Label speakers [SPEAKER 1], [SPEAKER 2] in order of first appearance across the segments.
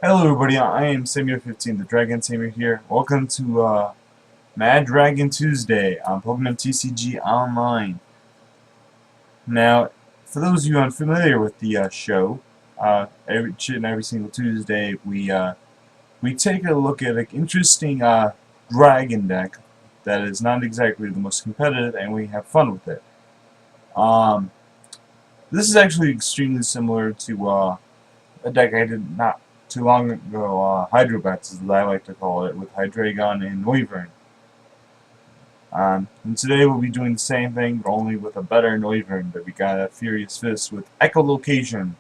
[SPEAKER 1] Hello everybody, I am Samuel15, the Dragon Tamer here. Welcome to Mad Dragon Tuesday on Pokemon TCG Online. Now, for those of you unfamiliar with the show, every single Tuesday we take a look at an interesting dragon deck that is not exactly the most competitive, and we have fun with it. Um, this is actually extremely similar to a deck I did not too long ago, Hydrobats, as I like to call it, with Hyreigon and Niovern. And today we'll be doing the same thing, but only with a better Niovern, but we got a Furious Fist with Echolocation.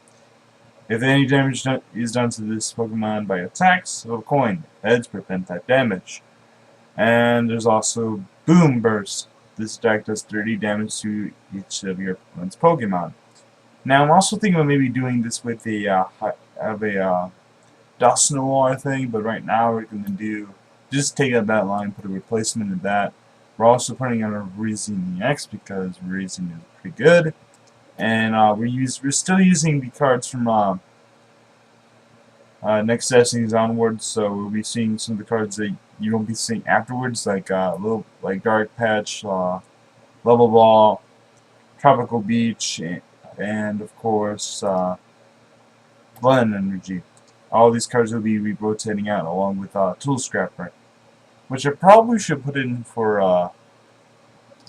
[SPEAKER 1] If any damage is done to this Pokemon by attacks, of a coin. Heads prevent that damage. And there's also Boom Burst. This deck does 30 damage to each of your opponent's Pokemon. Now I'm also thinking of maybe doing this with a Dust Noir thing, but right now we're going to do just take out that line, put a replacement in that. We're also putting on a Virizion EX because Virizion is pretty good, and we're still using the cards from next sessions onwards. So we'll be seeing some of the cards that you won't be seeing afterwards, like Dark Patch, Level Ball, Tropical Beach, and of course Blend Energy. All these cards will be rotating out along with Tool Scrapper, which I probably should put in for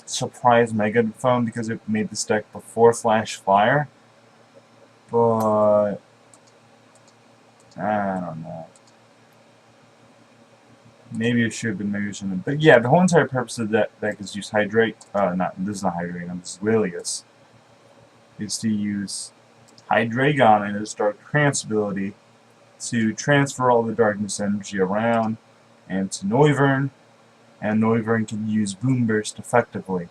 [SPEAKER 1] Surprise Megaphone because it made this deck before Flash Fire, but I don't know. Maybe it should have been, maybe it shouldn't have. But yeah, the whole entire purpose of that deck is use Hydrate. This is not Hydrate, this is Lilius. Is to use Hyreigon and its Dark Trance ability to transfer all the darkness energy around and to Niovern, and Niovern can use Boom Burst effectively.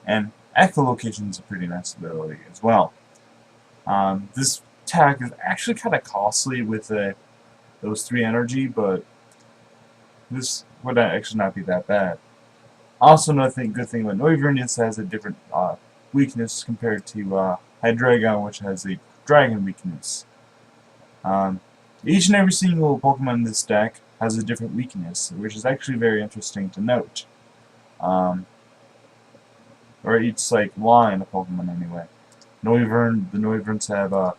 [SPEAKER 1] And Echolocation is a pretty nice ability as well. This attack is actually kind of costly with those 3 energy, but this would actually not be that bad. Also, another good thing about Niovern is it has a different weakness compared to Hyreigon, which has a Dragon weakness. Each and every single Pokemon in this deck has a different weakness, which is actually very interesting to note. Or each line of Pokemon anyway. The Noiverns have are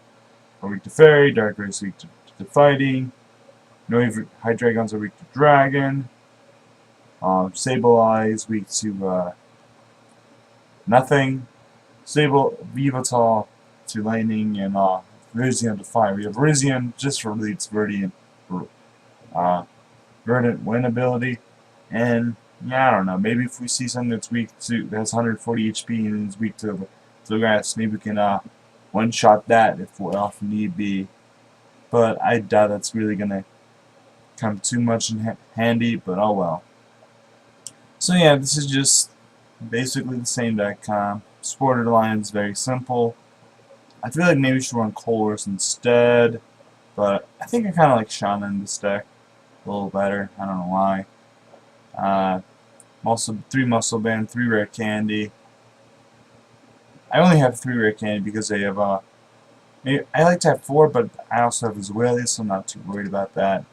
[SPEAKER 1] weak to Fairy, Darkray's weak to Fighting, Hydreigons are weak to Dragon, Sableye is weak to nothing, Vivital to Lightning, and Virizion to Fire. We have Virizion just for its Verdant Win ability, and yeah, I don't know. Maybe if we see something that's weak to that has 140 HP and is weak to grass, maybe we can one-shot that if need be. But I doubt that's really gonna come too much in handy. But oh well. So yeah, this is just basically the same deck. Supported line is very simple. I feel like maybe we should run Colress instead, but I think I kind of like Shauna in this deck a little better. I don't know why. Also, 3 Muscle Band, 3 Rare Candy. I only have 3 Rare Candy because I have I like to have 4, but I also have Azuelia, so I'm not too worried about that.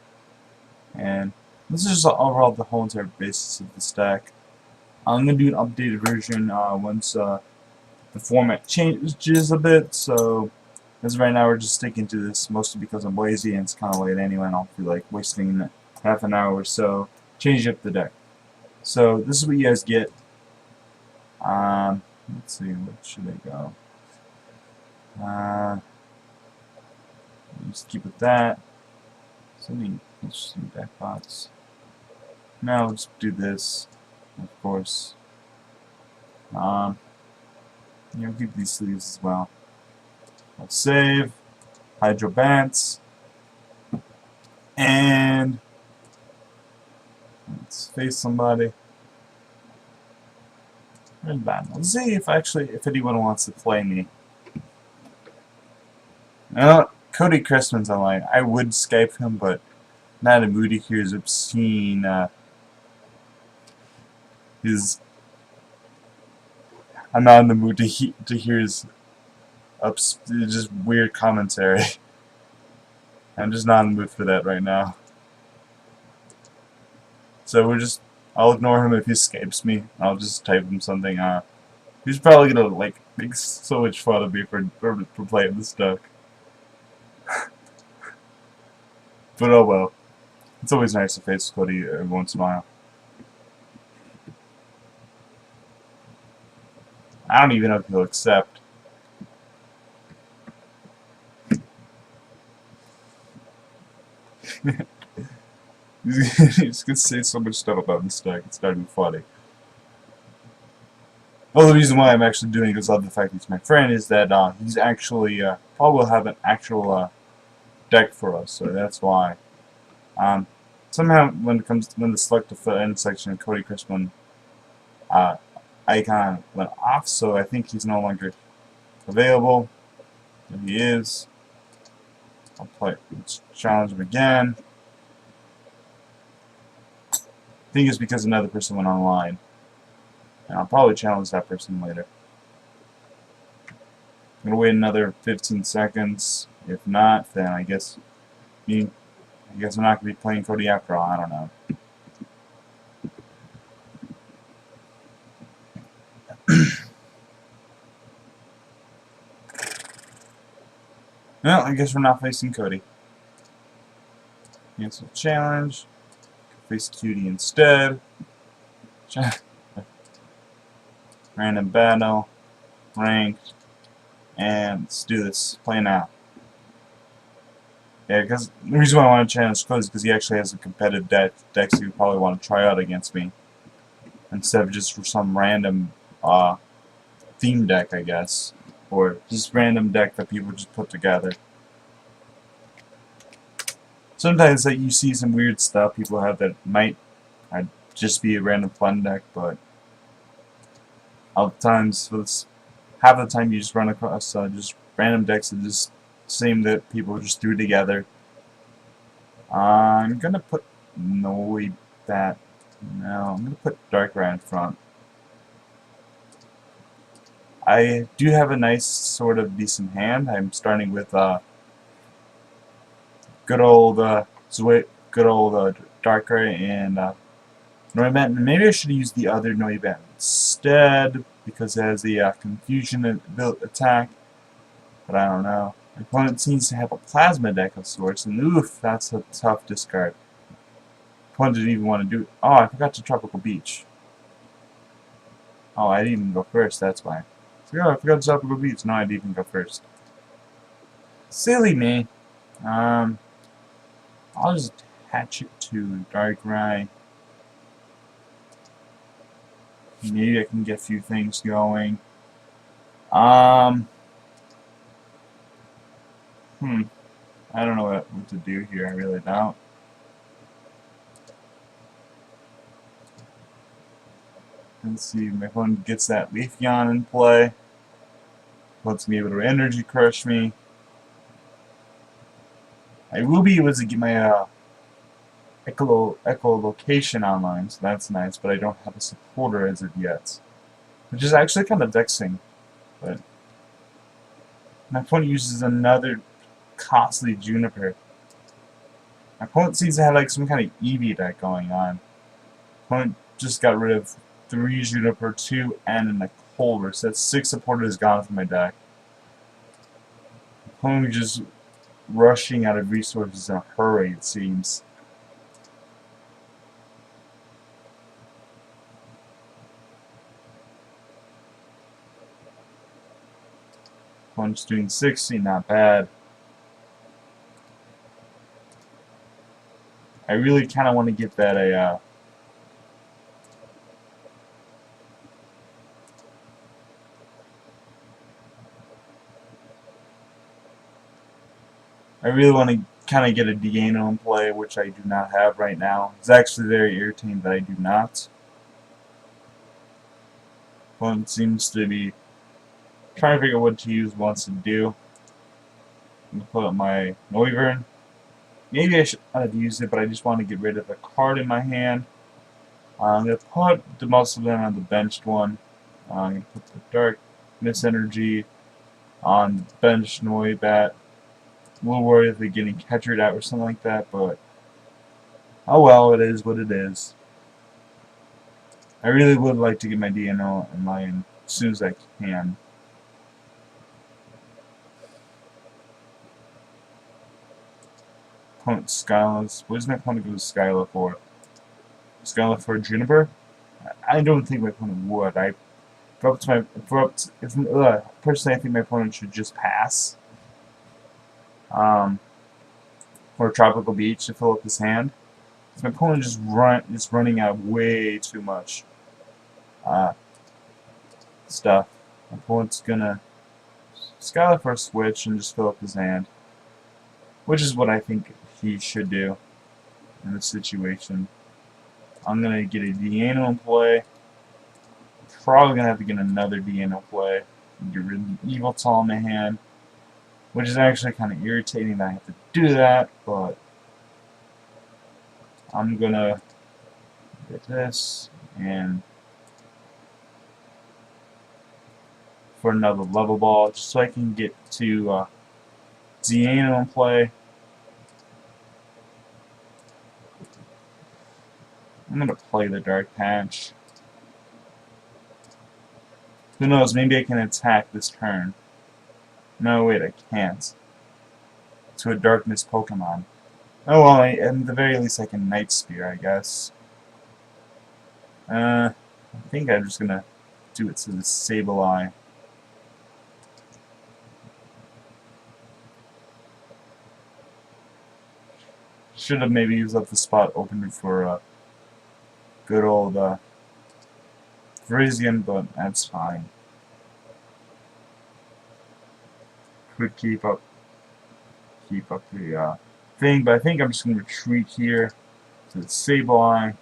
[SPEAKER 1] And this is just overall the whole entire basis of this deck. I'm gonna do an updated version once the format changes a bit, so as of right now we're just sticking to this mostly because I'm lazy and it's kind of late anyway and I don't feel like wasting half an hour or so changing up the deck. So this is what you guys get. Let's see, what should I go? Just keep with that. So many interesting deck bots. Now let's do this, of course. Keep these sleeves as well. Let's save, Hydro Bants, and let's face somebody. And bad. Let's see if anyone wants to play me. Cody Christman's online. I would Skype him, but not in mood to hear his obscene I'm not in the mood to hear his just weird commentary. I'm just not in the mood for that right now. So I'll ignore him if he escapes me. I'll just type him something. He's probably gonna like make so much fun of me for playing this deck. But oh well. It's always nice to face Cody every once in a while. I don't even know if he'll accept. He's gonna say so much stuff about this deck, it's not even funny. Well, the reason why I'm actually doing it, other than the fact that he's my friend, is that he's actually probably will have an actual deck for us, so that's why. Somehow, when the select the end section of Cody Crispin icon went off, so I think he's no longer available. There he is. Let's challenge him again. I think it's because another person went online. And I'll probably challenge that person later. I'm gonna wait another 15 seconds. If not, then I guess I'm not gonna be playing Cody after all. I don't know. Well, I guess we're not facing Cody. Cancel challenge. Face Cutie instead. Random battle. Ranked. And let's do this. Play now. Yeah, because the reason why I want to challenge Cody is because he actually has a competitive deck so you probably want to try out against me. Instead of just for some random theme deck, I guess. Or just random deck that people just put together. Sometimes that you see some weird stuff people have that might just be a random fun deck, but other times, half the time you just run across just random decks that just seem that people just threw together. I'm gonna put I'm gonna put Darkrai in front. I do have a nice sort of decent hand. I'm starting with good old Darkrai and Niovern. Maybe I should use the other Niovern instead because it has the confusion attack. But I don't know. My opponent seems to have a plasma deck of sorts, and oof, that's a tough discard. My opponent didn't even want to do it. Oh, I forgot to Tropical Beach. Oh, I didn't even go first, that's why. So, yeah, I forgot to Tropical Beach. No, I didn't even go first. Silly me. I'll just attach it to Darkrai. Maybe I can get a few things going. I don't know what to do here, I really don't. Let's see, my opponent gets that Hyreigon in play. Lets me able to energy crush me. I will be able to get my echolocation online, so that's nice, but I don't have a supporter as of yet. Which is actually kind of vexing. But my opponent uses another costly Juniper. My opponent seems to have like some kind of Eevee deck going on. My opponent just got rid of 3 Juniper, 2 N, and a Culver, so that's 6 supporters gone from my deck. My opponent just rushing out of resources in a hurry, it seems. Opponent's doing 60, not bad. I really kind of want to get that I really want to kind of get a Deano in play, which I do not have right now. It's actually very irritating that I do not. Opponent seems to be trying to figure out what to use, wants to do. I'm going to put up my Niovern. Maybe I should have used it, but I just want to get rid of a card in my hand. I'm going to put the Muscle Down on the benched one. I'm going to put the Dark Miss Energy on the benched Noibat. A little worried if they're getting catchered out or something like that, but oh well, it is what it is. I really would like to get my DNO in line as soon as I can. Opponent Skyla. What does my opponent go to Skyla for? Skyla for Juniper? I don't think my opponent would. Personally, I think my opponent should just pass. Or Tropical Beach to fill up his hand. My opponent is running out way too much stuff. My opponent's gonna Skyla for a switch and just fill up his hand, which is what I think he should do in this situation. I'm gonna get a Deano in play. Probably gonna have to get another Deano play and get rid of the Evil Tall in my hand, which is actually kind of irritating that I have to do that, but I'm gonna get this and for another level ball just so I can get to Deano in play. I'm gonna play the Dark Patch. Who knows, maybe I can attack this turn. No, wait, I can't. To a Darkness Pokemon. Oh well, at the very least I can Night Spear, I guess. I think I'm just gonna do it to the Sableye. Should have maybe used up the spot open for good old Hyreigon, but that's fine. Could keep up the thing, but I think I'm just gonna retreat here to the Sableye.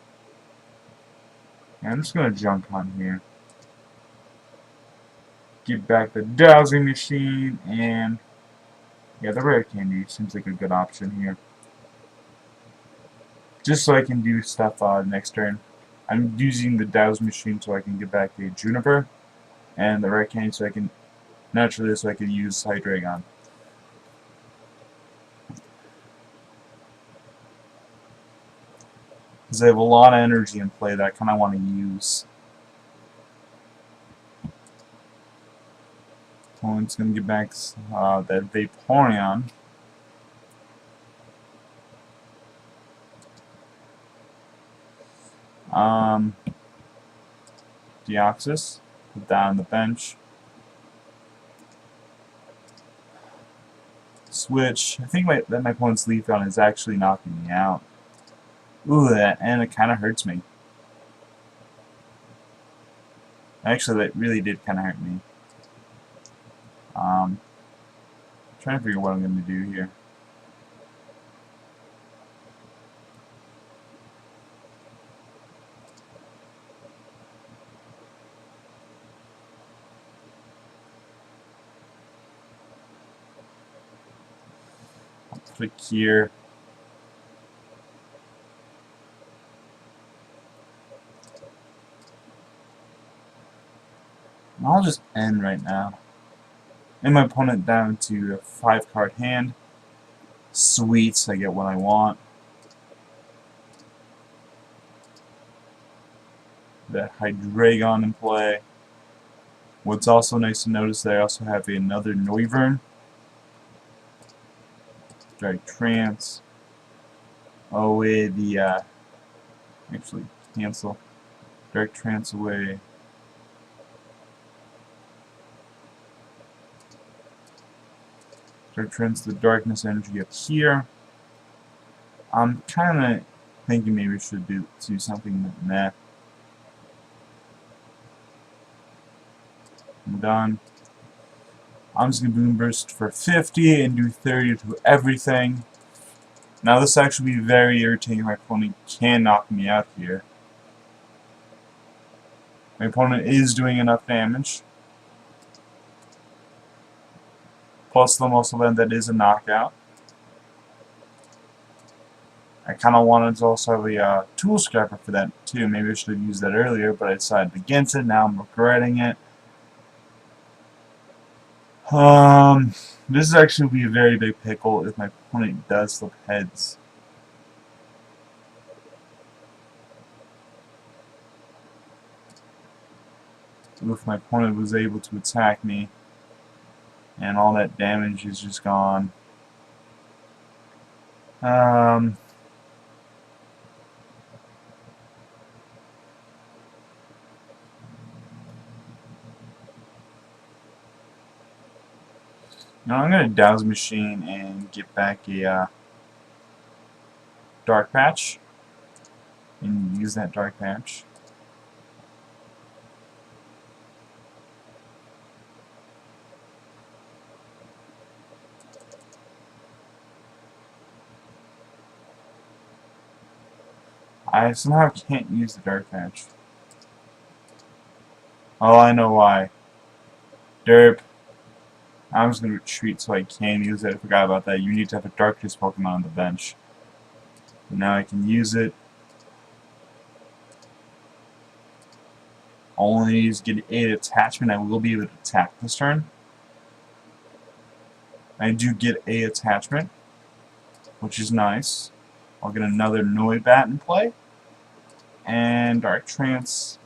[SPEAKER 1] And I'm just gonna jump on here. Get back the dowsing machine, and yeah, the rare candy seems like a good option here. Just so I can do stuff next turn. I'm using the Dows machine so I can get back the Juniper and the rare candy so I can naturally so I can use Hyreigon. Because I have a lot of energy in play that I kind of want to use. Opponent's going to get back that Vaporeon. Deoxys, put that on the bench. Switch. I think that my opponent's Leafeon is actually knocking me out. Ooh, and it kind of hurts me. Actually, that really did kind of hurt me. Trying to figure what I'm going to do here. I'll click here. I'll just end right now. And my opponent down to a 5-card hand. Sweet, I get what I want. That Hyreigon in play. What's also nice to notice that I also have another Niovern. Drag Trance. Away the actually cancel. Drag Trance away. Drag Trance the Darkness energy up here. I'm kinda thinking maybe we should do something like that. I'm done. I'm just gonna Boom Burst for 50 and do 30 to everything. Now this actually be very irritating. My opponent can knock me out here. My opponent is doing enough damage. Plus the Muscle Bend, that is a knockout. I kind of wanted to also have a Tool Scrapper for that too. Maybe I should have used that earlier, but I decided against it. Now I'm regretting it. This is actually be a very big pickle if my opponent does flip heads. If my opponent was able to attack me, and all that damage is just gone. Now I'm going to douse machine and get back a dark patch and use that dark patch. I somehow can't use the dark patch. Oh, I know why. Derp. I'm just going to retreat so I can use it. I forgot about that. You need to have a darkness Pokemon on the bench. But now I can use it. Only need to get 8 attachment. I will be able to attack this turn. I do get a attachment, which is nice. I'll get another Noibat in play. And Dark Trance.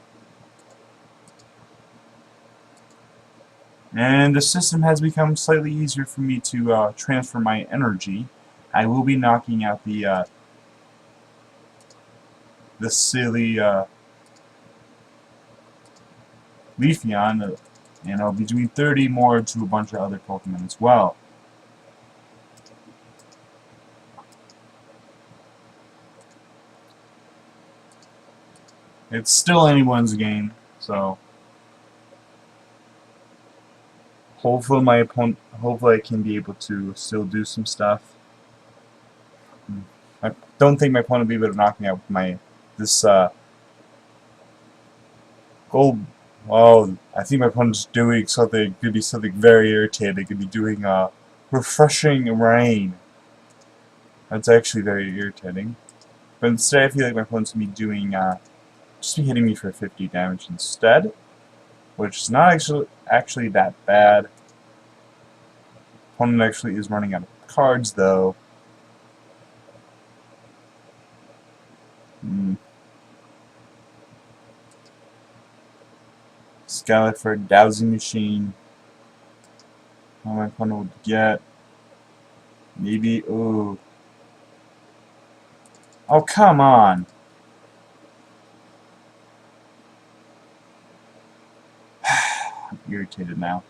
[SPEAKER 1] And the system has become slightly easier for me to transfer my energy. I will be knocking out the silly Leafeon, and I'll be doing 30 more to a bunch of other Pokemon as well. It's still anyone's game, so hopefully I can be able to still do some stuff. I don't think my opponent will be able to knock me out with this gold. Oh, I think my opponent's doing something. Could be something very irritating. It could be doing refreshing rain. That's actually very irritating. But instead, I feel like my opponent's gonna be doing just be hitting me for 50 damage instead, which is not actually that bad. Opponent actually is running out of cards though. Scout for a dowsing machine. How my opponent would get. Maybe, ooh. Oh, come on! I'm irritated now.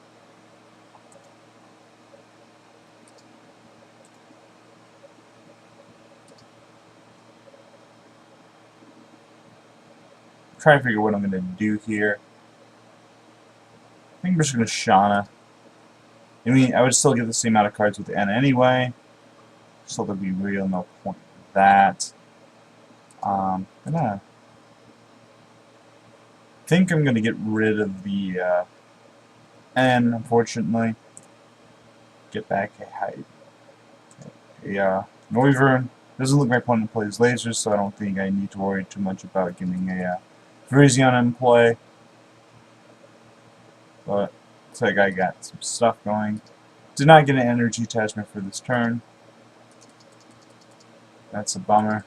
[SPEAKER 1] I'm trying to figure what I'm going to do here. I think I'm just going to Shauna. I mean, I would still get the same amount of cards with N anyway. So there'll be real no point in that. I think I'm going to get rid of the N, unfortunately. Get back a Niovern. Doesn't look like my opponent plays lasers, so I don't think I need to worry too much about getting a Hyreigon in play. But looks like I got some stuff going. Did not get an energy attachment for this turn. That's a bummer.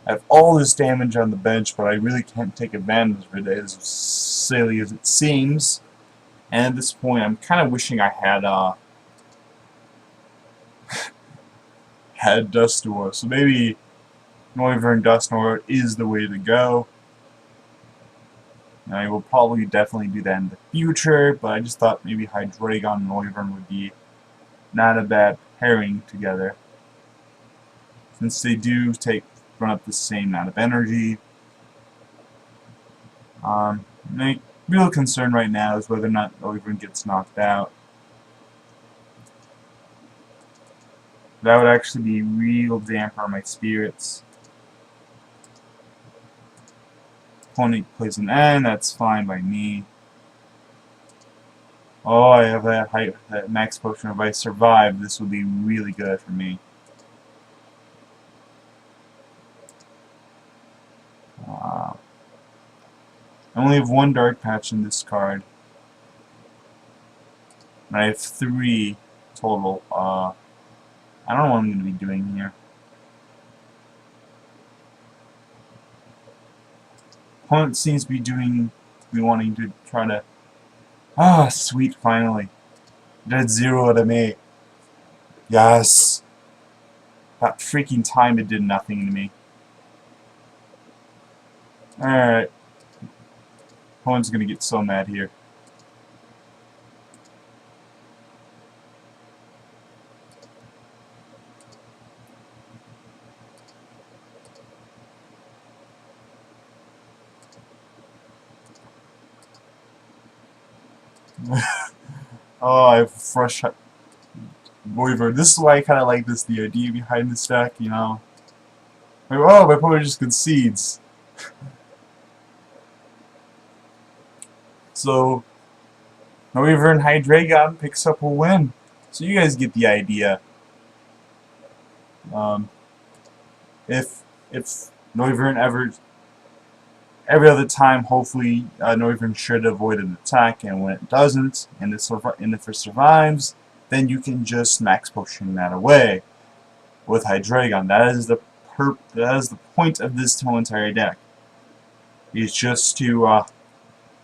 [SPEAKER 1] I have all this damage on the bench, but I really can't take advantage of it, as silly as it seems. And at this point, I'm kind of wishing I had had Dusknoir. So maybe Niovern Dusknoir is the way to go. And I will probably definitely do that in the future, but I just thought maybe Hyreigon and Niovern would be not a bad pairing together, since they do run up the same amount of energy. My real concern right now is whether or not Niovern gets knocked out. That would actually be real damper on my spirits. Opponent plays an N, that's fine by me. Oh, I have that max potion. If I survive, this will be really good for me. I only have one dark patch in this card. And I have 3 total. I don't know what I'm going to be doing here. Opponent seems to be wanting to try to... Ah, sweet, finally. That 0 out of me. Yes! That freaking time it did nothing to me. Alright. Opponent's gonna get so mad here. Oh, I have fresh Niovern. This is why I kind of like this, the idea behind this deck, you know. Like, oh, my opponent just concedes. So, Niovern Hyreigon picks up a win. So you guys get the idea. If Niovern every other time, hopefully Niovern should avoid an attack, and when it doesn't, and if it survives, then you can just max potion that away with Hyreigon. That is the point of this whole entire deck. It's just to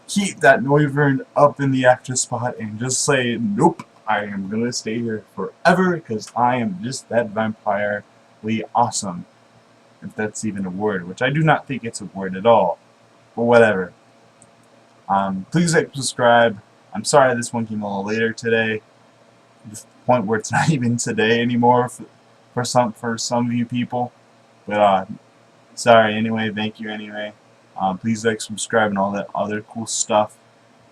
[SPEAKER 1] keep that Niovern up in the active spot and just say, nope, I am gonna stay here forever because I am just that vampirely awesome. If that's even a word, which I do not think it's a word at all. But whatever. Please like, subscribe. I'm sorry this one came a little later today. To the point where it's not even today anymore for some of you people. But sorry anyway. Thank you anyway. Please like, subscribe, and all that other cool stuff.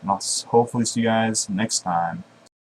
[SPEAKER 1] And I'll hopefully see you guys next time.